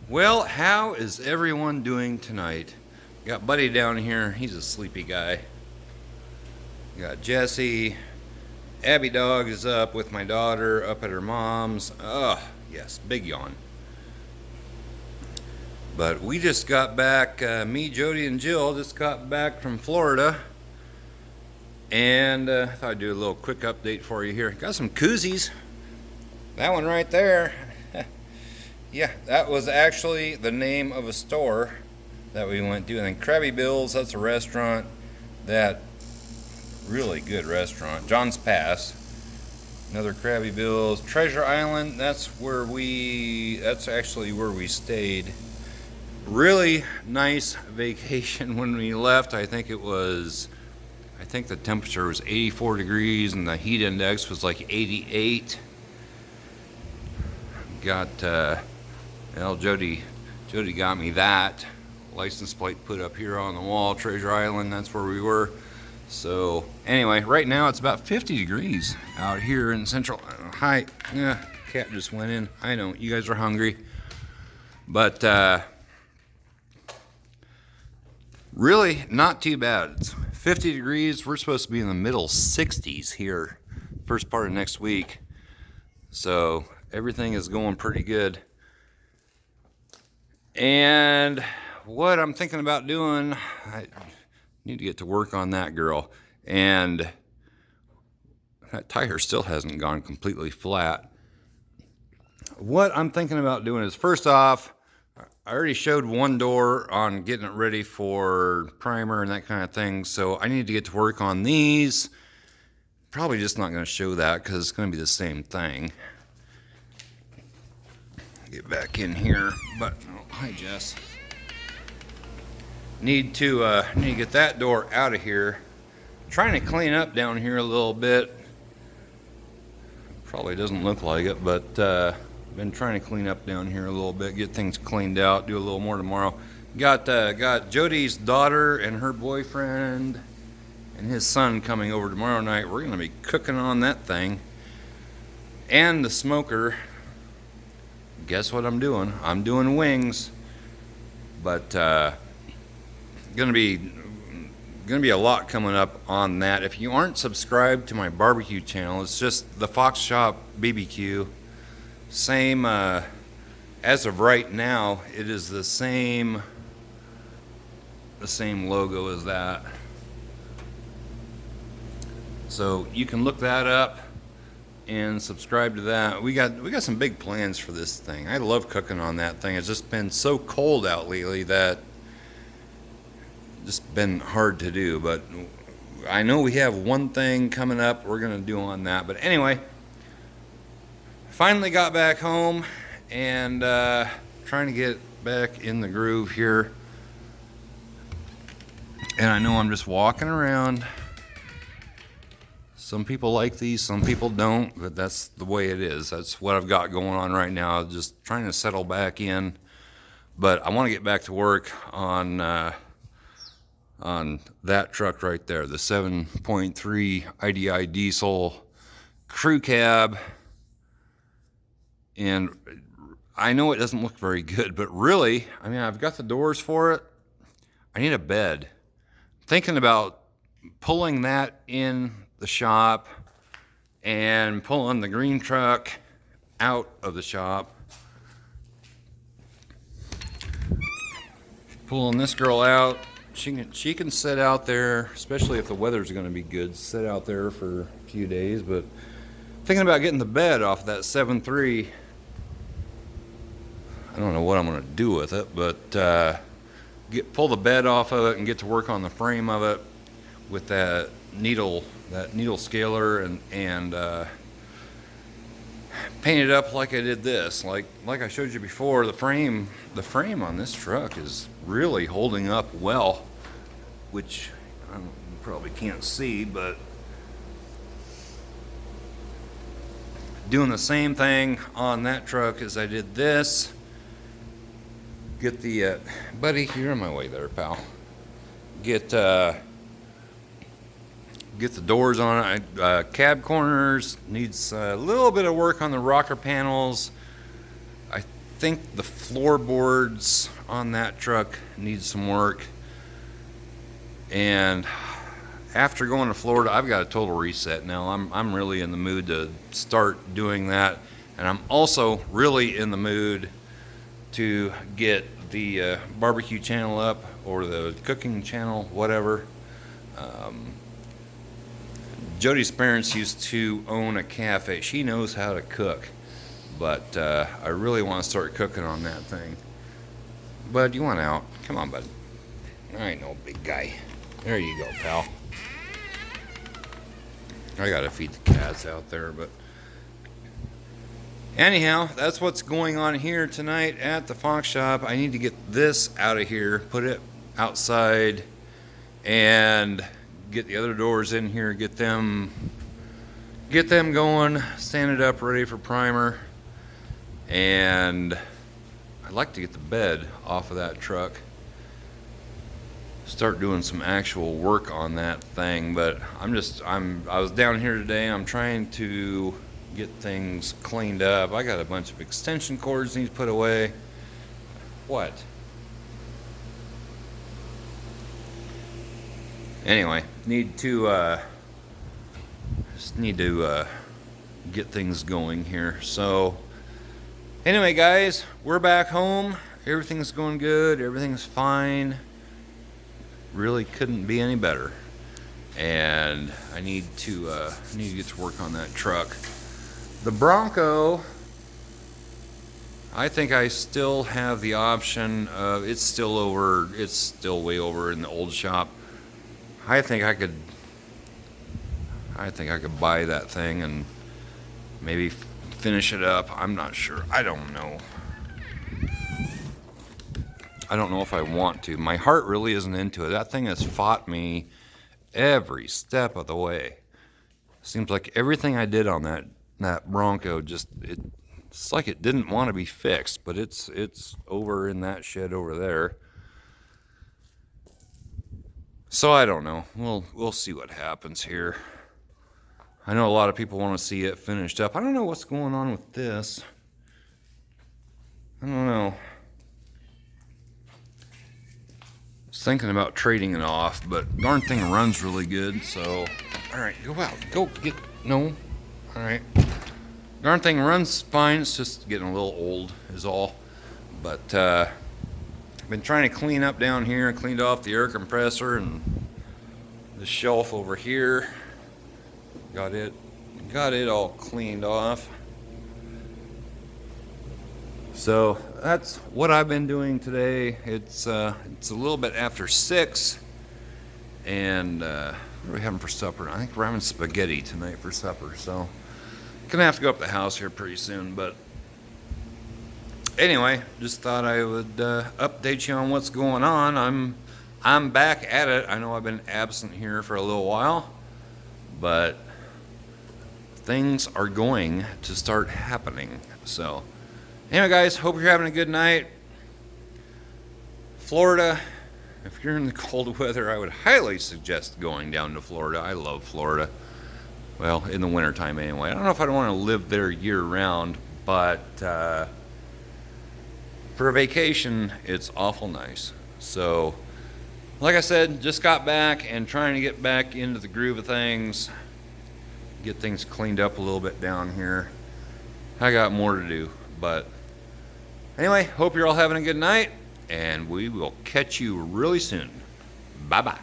Well, how is everyone doing tonight? Got Buddy down here. He's a sleepy guy. Got Jesse. Abby dog is up with my daughter up at her mom's. Yes, big yawn. But we just got back, me, Jody, and Jill just got back from Florida. And I thought I'd do a little quick update for you here. Got some koozies. That one right there. Yeah, that was actually the name of a store that we went to. And then Krabby Bill's, that's a restaurant, that really good restaurant. John's Pass, another Krabby Bill's. Treasure Island, that's actually where we stayed. Really nice vacation when we left. I think the temperature was 84 degrees and the heat index was like 88. Jody got me that license plate put up here on the wall. Treasure Island, that's where we were. So anyway, right now it's about 50 degrees out here in Central. Hi, yeah, cat just went in. I know you guys are hungry, but really not too bad. It's 50 degrees. We're supposed to be in the middle 60s here first part of next week. So everything is going pretty good. And what I'm thinking about doing, I need to get to work on that girl. And that tire still hasn't gone completely flat. What I'm thinking about doing is, first off, I already showed one door on getting it ready for primer and that kind of thing. So I need to get to work on these. Probably just not going to show that because it's going to be the same thing. Get back in here, but hi Jess. Need to get that door out of here. Trying to clean up down here a little bit. Probably doesn't look like it, but been trying to clean up down here a little bit, get things cleaned out, do a little more tomorrow. Got Jody's daughter and her boyfriend and his son coming over tomorrow night. We're gonna be cooking on that thing and the smoker. Guess what I'm doing? I'm doing wings, but gonna be a lot coming up on that. If you aren't subscribed to my barbecue channel, it's just the Fox Shop BBQ. Same as of right now, it is the same logo as that. So you can look that up and subscribe to that. We got some big plans for this thing. I love cooking on that thing. It's just been so cold out lately that it's just been hard to do, but I know we have one thing coming up we're gonna do on that. But anyway, finally got back home and trying to get back in the groove here. And I know I'm just walking around. Some people like these, some people don't, but that's the way it is. That's what I've got going on right now, just trying to settle back in. But I want to get back to work on that truck right there, the 7.3 IDI diesel crew cab. And I know it doesn't look very good, but really, I mean, I've got the doors for it. I need a bed. Thinking about pulling that in the shop and pulling the green truck out of the shop. Pulling this girl out. She can sit out there, especially if the weather's going to be good, sit out there for a few days. But thinking about getting the bed off that 7.3. I don't know what I'm going to do with it, but pull the bed off of it and get to work on the frame of it with that needle scaler and paint it up like I did this. Like I showed you before, the frame on this truck is really holding up well, which you probably can't see, but doing the same thing on that truck as I did this. Get the buddy, you're in my way there, pal. Get the doors on it. Cab corners needs a little bit of work on the rocker panels. I think the floorboards on that truck need some work. And after going to Florida, I've got a total reset now. I'm really in the mood to start doing that. And I'm also really in the mood to get the barbecue channel up, or the cooking channel, whatever. Jody's parents used to own a cafe. She knows how to cook, but I really want to start cooking on that thing. Bud, you want out? Come on, bud. I ain't no big guy. There you go, pal. I gotta feed the cats out there, but anyhow, that's what's going on here tonight at the Fox Shop. I need to get this out of here, put it outside, and get the other doors in here, get them going, stand it up, ready for primer. And I'd like to get the bed off of that truck, start doing some actual work on that thing. But I was down here today, I'm trying to get things cleaned up. I got a bunch of extension cords need to put away. What? Anyway, just need to get things going here. So anyway, guys, we're back home. Everything's going good. Everything's fine. Really couldn't be any better. And I need to get to work on that truck. The Bronco, I think I still have the option of, it's still way over in the old shop. I think I could buy that thing and maybe finish it up. I'm not sure. I don't know. I don't know if I want to. My heart really isn't into it. That thing has fought me every step of the way. Seems like everything I did on that Bronco it's like it didn't want to be fixed, but it's over in that shed over there. So I don't know. We'll see what happens here. I know a lot of people want to see it finished up. I don't know what's going on with this. I don't know. I was thinking about trading it off, but darn thing runs really good. So, all right, go out. Go get, no. All right. Darn thing runs fine. It's just getting a little old is all. But I've been trying to clean up down here. I cleaned off the air compressor and the shelf over here. Got it all cleaned off. So that's what I've been doing today. It's a little bit after 6, and what are we having for supper? I think we're having spaghetti tonight for supper. So gonna have to go up the house here pretty soon. But anyway, just thought I would update you on what's going on. I'm back at it. I know I've been absent here for a little while, but things are going to start happening. So anyway, guys, hope you're having a good night. Florida, if you're in the cold weather, I would highly suggest going down to Florida. I love Florida. Well, in the wintertime anyway. I don't know if I'd want to live there year round, but for a vacation, it's awful nice. So, like I said, just got back and trying to get back into the groove of things, get things cleaned up a little bit down here. I got more to do, but anyway, hope you're all having a good night, and we will catch you really soon. Bye-bye.